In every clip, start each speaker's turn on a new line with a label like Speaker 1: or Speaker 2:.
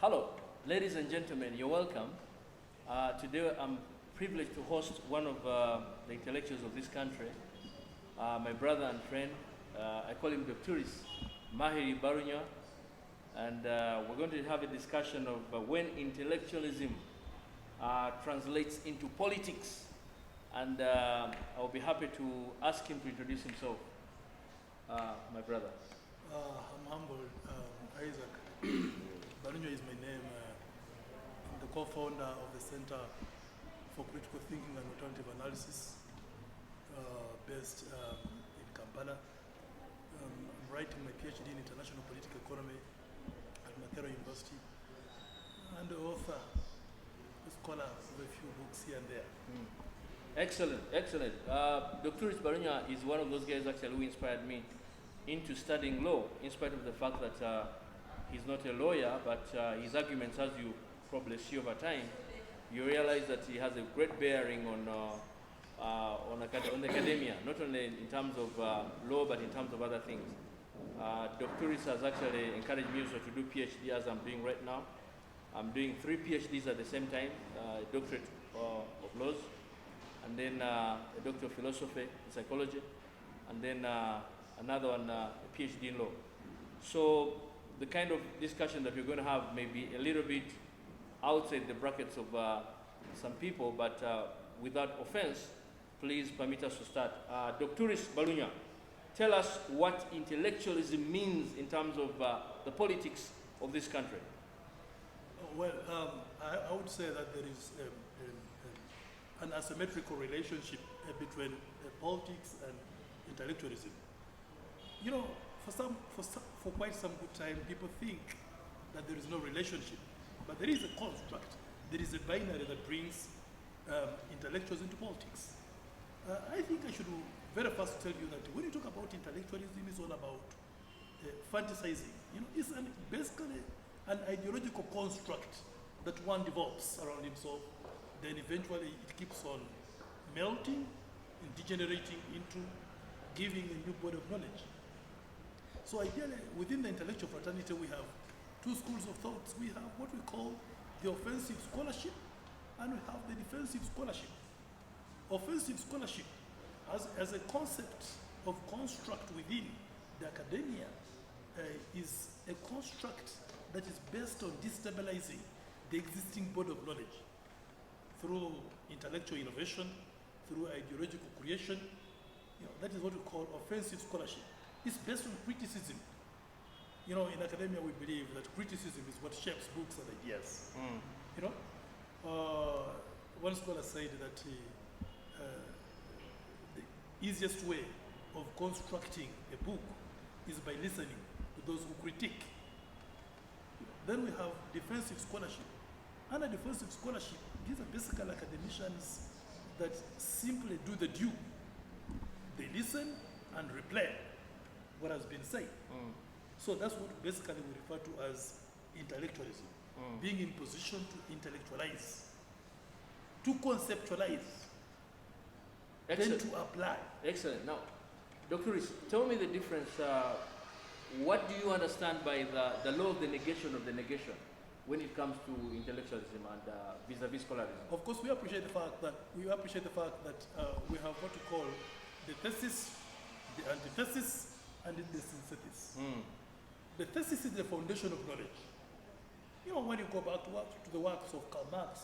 Speaker 1: Hello, ladies and gentlemen, you're welcome. Today I'm privileged to host one of the intellectuals of this country, my brother and friend. I call him Dr. Balunywa, and we're going to have a discussion of when intellectualism translates into politics. And I'll be happy to ask him to introduce himself, my brother.
Speaker 2: I'm humbled, Isaac. Balunywa is my name. I'm the co-founder of the Center for Critical Thinking and Alternative Analysis, based in Kampala. I'm writing my PhD in International Political Economy at Makerere University, and the author, a scholar of a few books here and there.
Speaker 1: Excellent, excellent. Dr. Balunywa is one of those guys actually who inspired me into studying law, in spite of the fact that he's not a lawyer, but his arguments, as you probably see over time, you realize that he has a great bearing on academia, not only in terms of law, but in terms of other things. Dr. has actually encouraged me also to do PhD, as I'm doing right now. I'm doing 3 PhDs at the same time, a doctorate of laws, and then a doctor of philosophy, psychology, and then another one, a PhD in law. So the kind of discussion that we're going to have may be a little bit outside the brackets of some people, but without offense, please permit us to start. Dr. Balunywa, tell us what intellectualism means in terms of the politics of this country.
Speaker 2: Well, I would say that there is an asymmetrical relationship between politics and intellectualism. You know, for quite some good time, people think that there is no relationship, but there is a construct. There is a binary that brings intellectuals into politics. I think I should very first tell you that when you talk about intellectualism, it's all about fantasizing. You know, it's basically an ideological construct that one develops around himself. Then eventually it keeps on melting and degenerating into giving a new body of knowledge. So ideally, within the intellectual fraternity, we have 2 schools of thought. We have what we call the offensive scholarship, and we have the defensive scholarship. Offensive scholarship, as a concept of construct within the academia, is a construct that is based on destabilizing the existing body of knowledge through intellectual innovation, through ideological creation. You know, that is what we call offensive scholarship. It's based on criticism. You know, in academia we believe that criticism is what shapes books and ideas. You know, one scholar said that the easiest way of constructing a book is by listening to those who critique. Then we have defensive scholarship. Under defensive scholarship, these are basically academicians that simply do the due. They listen and replay what has been said. So that's what basically we refer to as intellectualism. Being in position to intellectualize, to conceptualize, then to apply.
Speaker 1: Excellent. Now, Dr. tell me the difference. What do you understand by the law of the negation when it comes to intellectualism and vis-a-vis scholarism?
Speaker 2: Of course, we appreciate the fact that we have what we call the thesis, the antithesis, and the synthesis. The thesis is the foundation of knowledge. You know, when you go back to the works of Karl Marx,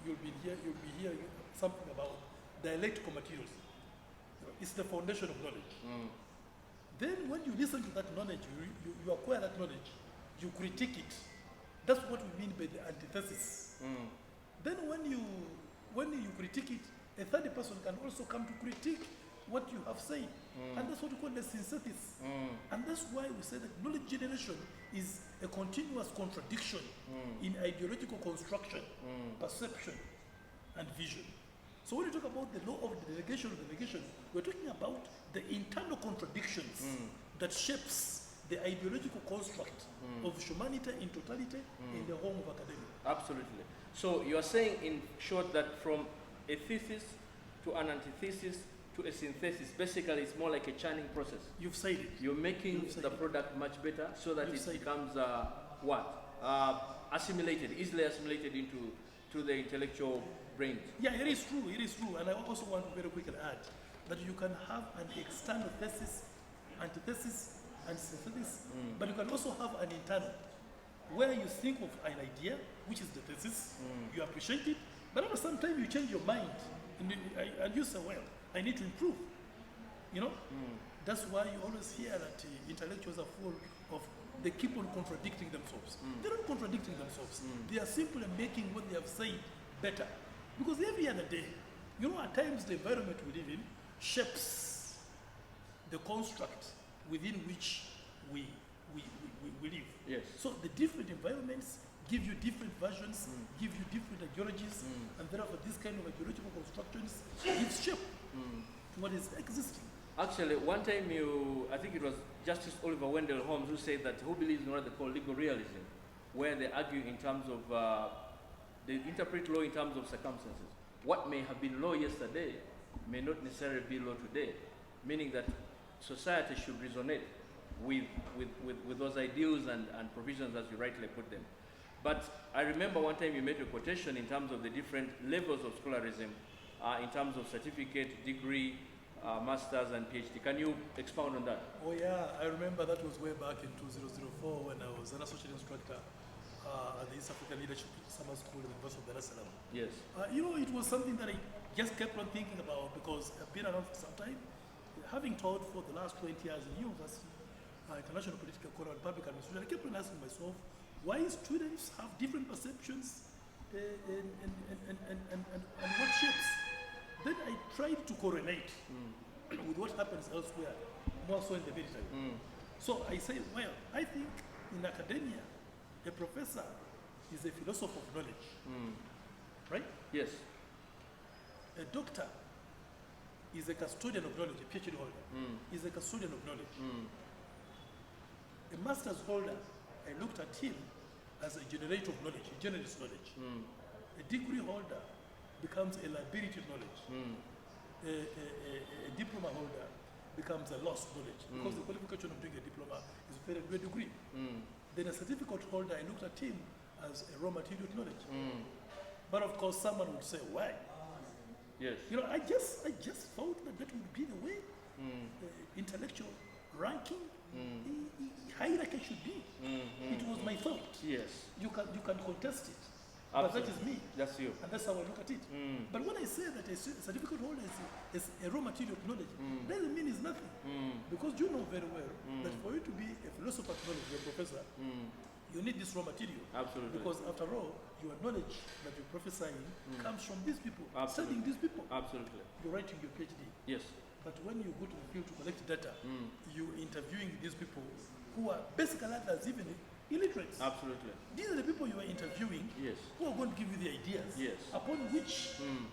Speaker 2: you'll be hearing something about dialectical materialism. You know, it's the foundation of knowledge. Then when you listen to that knowledge, you acquire that knowledge, you critique it. That's what we mean by the antithesis. Then when you critique it, a third person can also come to critique what you have said. And that's what we call the synthesis. And that's why we say that knowledge generation is a continuous contradiction in ideological construction, perception, and vision. So when you talk about the law of the negation, we're talking about the internal contradictions that shapes the ideological construct of humanity in totality in the home of academia.
Speaker 1: Absolutely. So you are saying, in short, that from a thesis to an antithesis to a synthesis, basically it's more like a churning process.
Speaker 2: You've said it.
Speaker 1: You're making the product much better so that it becomes what? assimilated, easily assimilated into the intellectual brain.
Speaker 2: Yeah, it is true, it is true. And I also want to very quickly add that you can have an external thesis, antithesis, and synthesis, but you can also have an internal, where you think of an idea, which is the thesis, you appreciate it, but after some time you change your mind, and you say, well, I need to improve. You know? That's why you always hear that intellectuals are full of, they keep on contradicting themselves. They're not contradicting themselves. They are simply making what they have said better. Because every other day, you know, at times the environment we live in shapes the construct within which we live.
Speaker 1: Yes.
Speaker 2: So the different environments give you different versions, give you different ideologies, and therefore this kind of ideological constructions gives shape to what is existing. Actually,
Speaker 1: one time I think it was Justice Oliver Wendell Holmes who said that who believes in what they call legal realism, where they argue in terms of, they interpret law in terms of circumstances. What may have been law yesterday may not necessarily be law today, meaning that society should resonate with those ideals and provisions as you rightly put them. But I remember one time you made a quotation in terms of the different levels of scholarism, in terms of certificate, degree, master's and PhD. Can you expound on that?
Speaker 2: Oh yeah, I remember that was way back in 2004 when I was an associate instructor at the East African Leadership Summer School in the University of Dar es Salaam.
Speaker 1: Yes.
Speaker 2: You know, it was something that I just kept on thinking about because I've been around for some time, having taught for the last 20 years in university, international political economy and public administration. I kept on asking myself why students have different perceptions and what shapes. Then I tried to correlate with what happens elsewhere, more so in the military. So I say, well, I think in academia, a professor is a philosopher of knowledge, right?
Speaker 1: Yes.
Speaker 2: A doctor is a custodian of knowledge, a PhD holder, is a custodian of knowledge. A master's holder, I looked at him as a generator of knowledge, he generates knowledge. A degree holder becomes a liability of knowledge. A diploma holder becomes a lost knowledge because the qualification of doing a diploma is a very degree. Then a certificate holder, I looked at him as a raw material of knowledge. But of course, someone would say, why?
Speaker 1: Yes.
Speaker 2: You know, I just thought that that would be the way intellectual ranking, hierarchy should be. It was my thought.
Speaker 1: Yes.
Speaker 2: You can contest it.
Speaker 1: Absolutely.
Speaker 2: But that is me.
Speaker 1: That's you.
Speaker 2: And that's how I look at it. But when I say that a certificate holder is a raw material of knowledge, doesn't mean it's nothing. Because you know very well that for you to be a philosopher of knowledge, a professor, you need this raw material.
Speaker 1: Absolutely.
Speaker 2: Because after all, your knowledge that you're prophesying comes from these people,
Speaker 1: Absolutely.
Speaker 2: studying these people.
Speaker 1: Absolutely.
Speaker 2: You're writing your PhD.
Speaker 1: Yes.
Speaker 2: But when you go to the field to collect data, you're interviewing these people who are basically others, even illiterates.
Speaker 1: Absolutely.
Speaker 2: These are the people you are interviewing,
Speaker 1: Yes.
Speaker 2: who are going to give you the ideas,
Speaker 1: Yes.
Speaker 2: upon which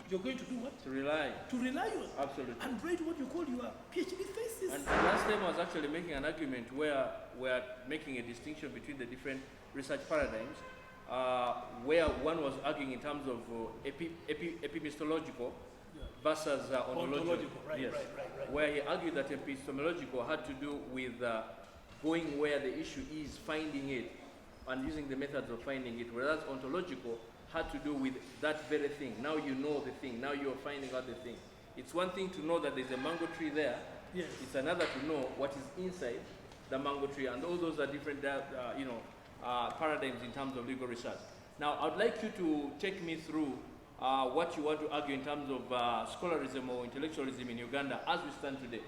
Speaker 2: you're going to do what?
Speaker 1: To rely.
Speaker 2: To rely on.
Speaker 1: Absolutely.
Speaker 2: And write what you call your PhD thesis.
Speaker 1: And last time I was actually making an argument where we're making a distinction between the different research paradigms, where one was arguing in terms of epistemological versus ontological.
Speaker 2: Right,
Speaker 1: yes.
Speaker 2: right.
Speaker 1: Where he argued that epistemological had to do with going where the issue is, finding it, and using the methods of finding it, whereas ontological had to do with that very thing. Now you know the thing, now you're finding out the thing. It's one thing to know that there's a mango tree there.
Speaker 2: Yes.
Speaker 1: It's another to know what is inside the mango tree, and all those are different paradigms in terms of legal research. Now, I'd like you to take me through what you want to argue in terms of scholarism or intellectualism in Uganda as we stand today.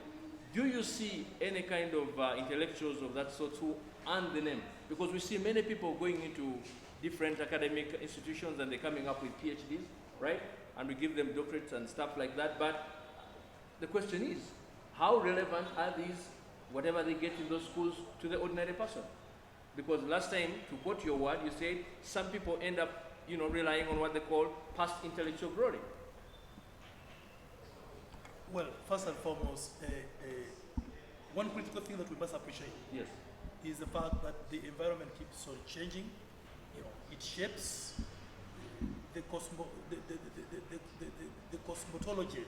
Speaker 1: Do you see any kind of intellectuals of that sort who earn the name? Because we see many people going into different academic institutions and they're coming up with PhDs, right? And we give them doctorates and stuff like that. But the question is, how relevant are these, whatever they get in those schools, to the ordinary person? Because last time, to quote your word, you said some people end up, relying on what they call past intellectual glory.
Speaker 2: Well, first and foremost, one critical thing that we must appreciate is the fact that the environment keeps on changing. It shapes the cosmology,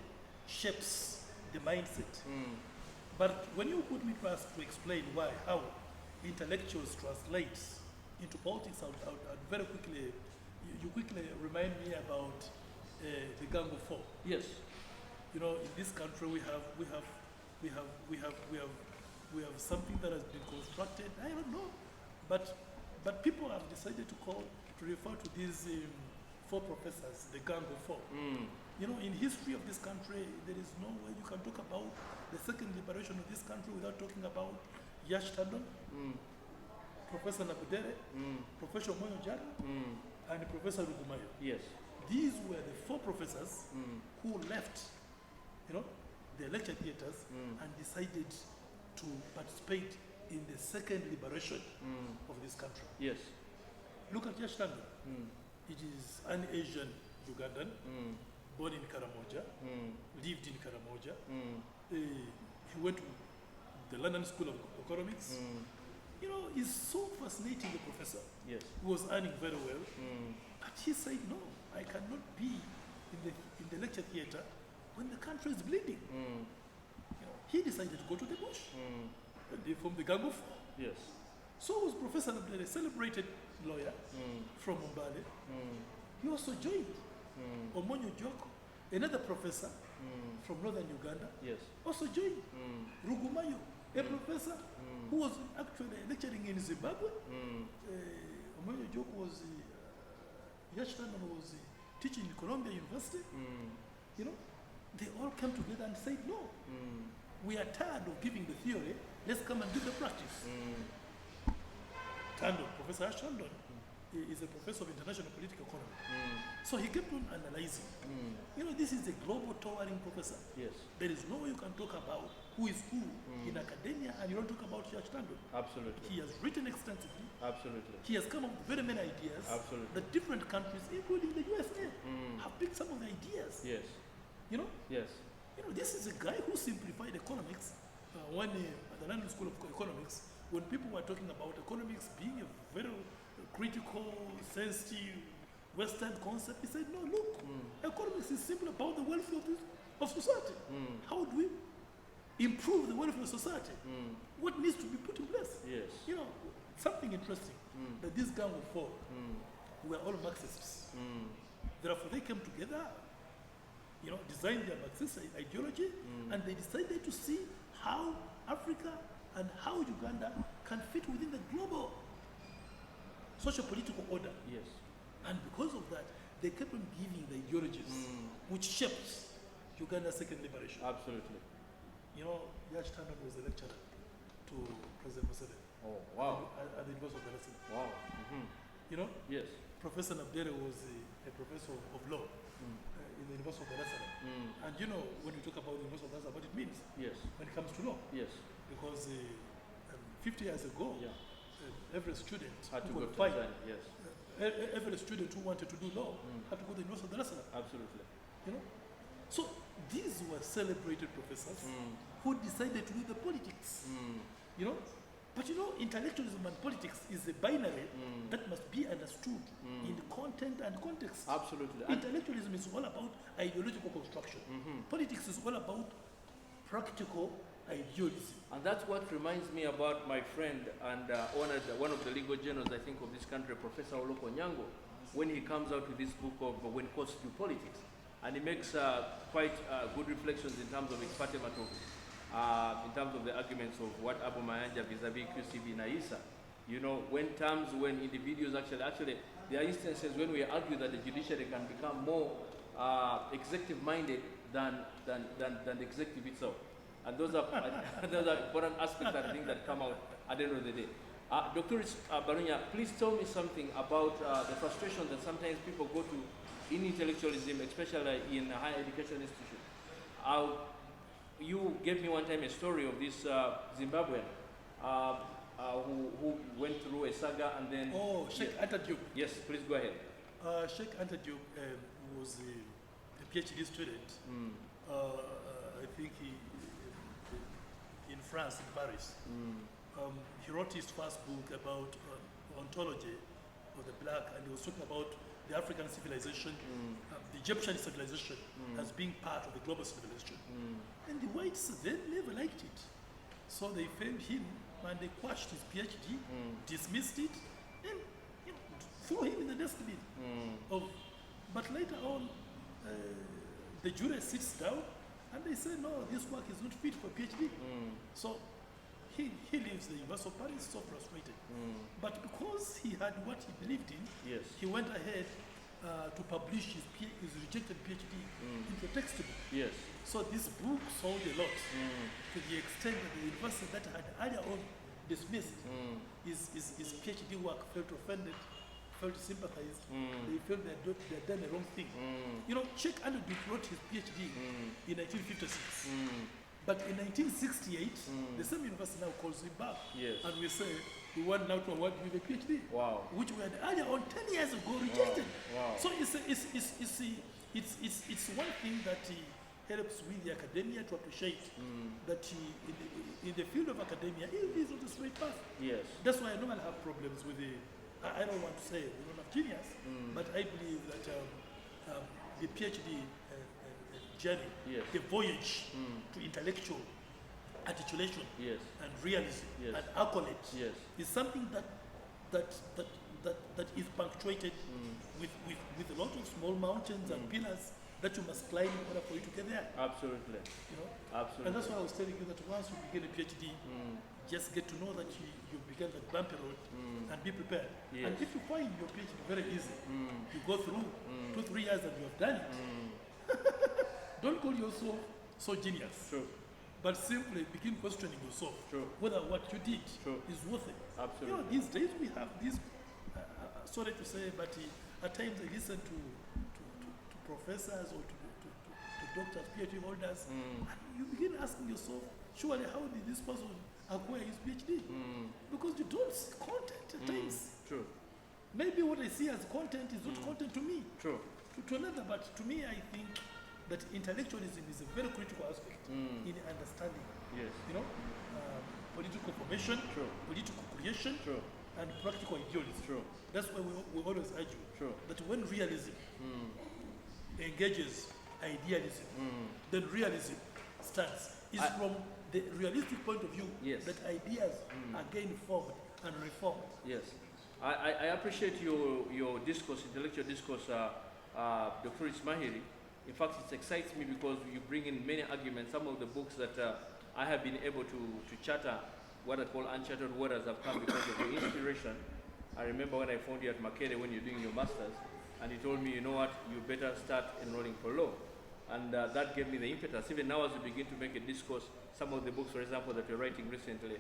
Speaker 2: shapes the mindset. But when you put me to ask to explain how intellectuals translate into politics, I'd very quickly, you quickly remind me about the Gang of Four.
Speaker 1: Yes.
Speaker 2: You know, in this country we have something that has been constructed. I don't know, but people have decided to refer to these four professors, the Gang of Four. You know, in history of this country, there is no way you can talk about the second liberation of this country without talking about Yash Tandon, Professor Nabudere, Professor Moyo Jara, and Professor Rugumayo.
Speaker 1: Yes.
Speaker 2: These were the four professors who left, you know, the lecture theaters and decided to participate in the second liberation of this country.
Speaker 1: Yes.
Speaker 2: Look at Yash Tandon. It is an Asian Ugandan, born in Karamoja, lived in Karamoja. He went to the London School of Economics. You know, he's so fascinating, the professor.
Speaker 1: Yes.
Speaker 2: He was earning very well. But he said, no, I cannot be in the lecture theater when the country is bleeding. You know, he decided to go to the bush. And they formed the Gang of Four.
Speaker 1: Yes.
Speaker 2: So was Professor Nabdele, a celebrated lawyer from Mbale. He also joined Omonyo Joko, another professor from northern Uganda,
Speaker 1: Yes.
Speaker 2: also joined. Rugumayo, a professor who was actually lecturing in Zimbabwe. Omonyo Joko was, Yash Tandon was teaching in Columbia University. You know, they all came together and said, no, we are tired of giving the theory, let's come and do the practice. Tandon, Professor Yash Tandon, is a professor of international political economy. So he kept on analyzing. You know, this is a global towering professor.
Speaker 1: Yes.
Speaker 2: There is no way you can talk about who is who in academia and you don't talk about Yash Tandon.
Speaker 1: Absolutely.
Speaker 2: He has written extensively.
Speaker 1: Absolutely.
Speaker 2: He has come up with very many ideas.
Speaker 1: Absolutely.
Speaker 2: That different countries, including the USA, have picked some of the ideas.
Speaker 1: Yes.
Speaker 2: You know?
Speaker 1: Yes.
Speaker 2: You know, this is a guy who simplified economics. When at the London School of Economics, when people were talking about economics being a very critical, sensitive, Western concept, he said, no, look, economics is simply about the welfare of society. How do we improve the welfare of society? What needs to be put in place?
Speaker 1: Yes.
Speaker 2: You know, something interesting, that this Gang of Four were all Marxists. Therefore, they came together, you know, designed their Marxist ideology, and they decided to see how Africa and how Uganda can fit within the global socio-political order.
Speaker 1: Yes.
Speaker 2: And because of that, they kept on giving the ideologies which shapes Uganda's second liberation.
Speaker 1: Absolutely.
Speaker 2: You know, Yash Tandon was a lecturer to President Museveni
Speaker 1: Oh, wow.
Speaker 2: at the University of Dar es Salaam.
Speaker 1: Wow.
Speaker 2: You know,
Speaker 1: Yes.
Speaker 2: Professor Nabdere was a professor of law in the University of Dar es Salaam. And you know, when you talk about the University of Dar es Salaam, what it means
Speaker 1: Yes.
Speaker 2: when it comes to law.
Speaker 1: Yes.
Speaker 2: Because 50 years ago,
Speaker 1: Yeah.
Speaker 2: every student
Speaker 1: Had to
Speaker 2: who
Speaker 1: go to
Speaker 2: qualified,
Speaker 1: Tanzania. Yes.
Speaker 2: every student who wanted to do law had to go to the University of Dar es Salaam.
Speaker 1: Absolutely.
Speaker 2: You know, so these were celebrated professors who decided to do the politics. You know, but you know, intellectualism and politics is a binary that must be understood in content and context.
Speaker 1: Absolutely. And
Speaker 2: Intellectualism is all about ideological construction. Politics is all about practical idealism.
Speaker 1: And that's what reminds me about my friend and one of the legal journals, I think, of this country, Professor Oloko Nyango, when he comes out with this book of When Courts Do Politics. And he makes quite good reflections in terms of expertimato, in terms of the arguments of what Abu Mayanja vis-a-vis QCB Naisa. You know, when individuals actually, there are instances when we argue that the judiciary can become more executive-minded than the executive itself. And those are important aspects that I think that come out at the end of the day. Dr. Balunywa, please tell me something about the frustration that sometimes people go to in intellectualism, especially in a higher education institution. You gave me one time a story of this Zimbabwean who went through a saga and then...
Speaker 2: Oh, Sheikh Anta Diop.
Speaker 1: Yes, please go ahead.
Speaker 2: Sheikh Anta Diop was a PhD student. I think in France, in Paris. He wrote his first book about ontology of the black, and he was talking about the African civilization, the Egyptian civilization as being part of the global civilization. And the whites then never liked it. So they framed him and they quashed his PhD, dismissed it, and throw him in the dustbin. But later on, the jury sits down and they say, no, this work is not fit for PhD. So he leaves the University of Paris so frustrated. But because he had what he believed in,
Speaker 1: Yes.
Speaker 2: he went ahead to publish his rejected PhD into a textbook.
Speaker 1: Yes.
Speaker 2: So this book sold a lot to the extent that the university that had earlier on dismissed his PhD work felt offended, felt sympathized. They felt they had done the wrong thing. You know, Sheikh Aludut wrote his PhD in 1956. But in 1968, the same university now calls him back.
Speaker 1: Yes.
Speaker 2: And we say, we want now to award you the PhD.
Speaker 1: Wow.
Speaker 2: Which we had earlier on 10 years ago rejected.
Speaker 1: Wow.
Speaker 2: So it's one thing that helps with the academia to appreciate that in the field of academia, it is on the straight path.
Speaker 1: Yes.
Speaker 2: That's why I normally have problems with I don't want to say we don't have genius, but I believe that the PhD journey,
Speaker 1: Yes.
Speaker 2: the voyage to intellectual articulation
Speaker 1: Yes.
Speaker 2: and realism
Speaker 1: Yes.
Speaker 2: and accolade
Speaker 1: Yes.
Speaker 2: is something that is punctuated with a lot of small mountains and pillars that you must climb in order for you to get there.
Speaker 1: Absolutely.
Speaker 2: You know?
Speaker 1: Absolutely.
Speaker 2: And that's why I was telling you that once you begin a PhD, just get to know that you began that bumpy road and be prepared.
Speaker 1: Yes.
Speaker 2: And if you find your PhD very easy, you go through 2-3 years and you have done it. Don't call yourself so genius,
Speaker 1: True.
Speaker 2: but simply begin questioning yourself
Speaker 1: True.
Speaker 2: whether what you did
Speaker 1: True.
Speaker 2: is worth it.
Speaker 1: Absolutely.
Speaker 2: You know, these days we have these, sorry to say, but at times I listen to professors or to doctors, PhD holders, and you begin asking yourself, surely how did this person acquire his PhD? Because you don't see content at times.
Speaker 1: True.
Speaker 2: Maybe what I see as content is not content to me,
Speaker 1: True.
Speaker 2: to another, but to me I think that intellectualism is a very critical aspect in understanding,
Speaker 1: Yes.
Speaker 2: you know, political formation,
Speaker 1: True.
Speaker 2: political creation,
Speaker 1: True.
Speaker 2: and practical idealism.
Speaker 1: True.
Speaker 2: That's why we always argue
Speaker 1: True.
Speaker 2: that when realism engages idealism, then realism stands. It's from the realistic point of view
Speaker 1: Yes.
Speaker 2: that ideas are gained forward and reformed.
Speaker 1: Yes. I appreciate your discourse, intellectual discourse, Dr. Ismahiri. In fact, it excites me because you bring in many arguments. Some of the books that I have been able to charter, what I call uncharted waters, have come because of your inspiration. I remember when I found you at Makere when you're doing your master's, and you told me, you know what, you better start enrolling for law. And that gave me the impetus. Even now as we begin to make a discourse, some of the books, for example, that you're writing recently,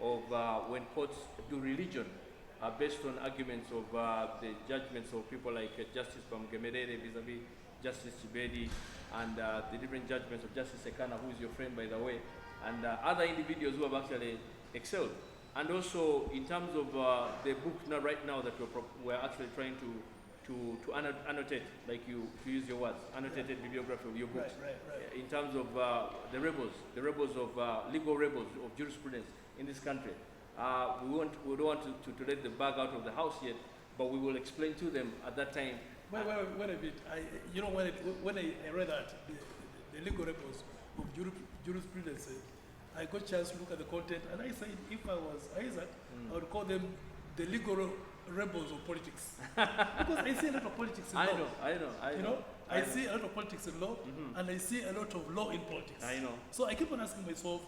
Speaker 1: of when courts do religion, are based on arguments of the judgments of people like Justice Pamgemerere vis-a-vis Justice Chibedi, and the different judgments of Justice Sekana, who is your friend, by the way, and other individuals who have actually excelled. And also, in terms of the book now, right now, that we're actually trying to annotate, like you, to use your words, annotated bibliography of your books.
Speaker 2: Right.
Speaker 1: In terms of the rebels of legal rebels of jurisprudence in this country. We don't want to let the bag out of the house yet, but we will explain to them at that time.
Speaker 2: Wait a bit. When I read that, the legal rebels of jurisprudence, I got a chance to look at the content, and I said, if I was Isaac, I would call them the legal rebels of politics. Because I see a lot of politics in law.
Speaker 1: I know.
Speaker 2: I see a lot of politics in law, and I see a lot of law in politics.
Speaker 1: I know.
Speaker 2: So I keep on asking myself,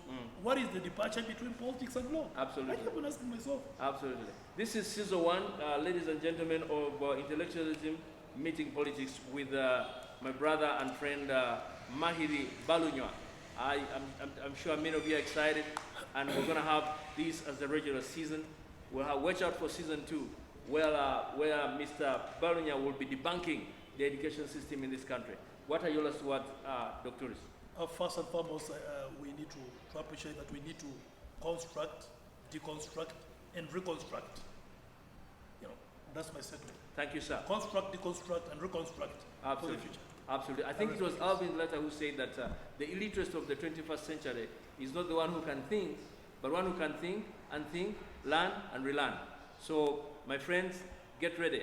Speaker 2: what is the departure between politics and law?
Speaker 1: Absolutely.
Speaker 2: I keep on asking myself.
Speaker 1: Absolutely. This is season 1, ladies and gentlemen, of intellectualism meeting politics with my brother and friend Mahiri Balunywa. I'm sure many of you are excited, and we're going to have this as the regular season. We'll watch out for season 2, where Mr. Balunywa will be debunking the education system in this country. What are your last words, Doctors?
Speaker 2: First and foremost, we need to appreciate that we need to construct, deconstruct, and reconstruct. That's my statement.
Speaker 1: Thank you, sir.
Speaker 2: Construct, deconstruct, and reconstruct for the future.
Speaker 1: Absolutely. I think it was Alvin Latter who said that the illiterate of the 21st century is not the one who can think, but one who can think, learn, and relearn. So, my friends, get ready.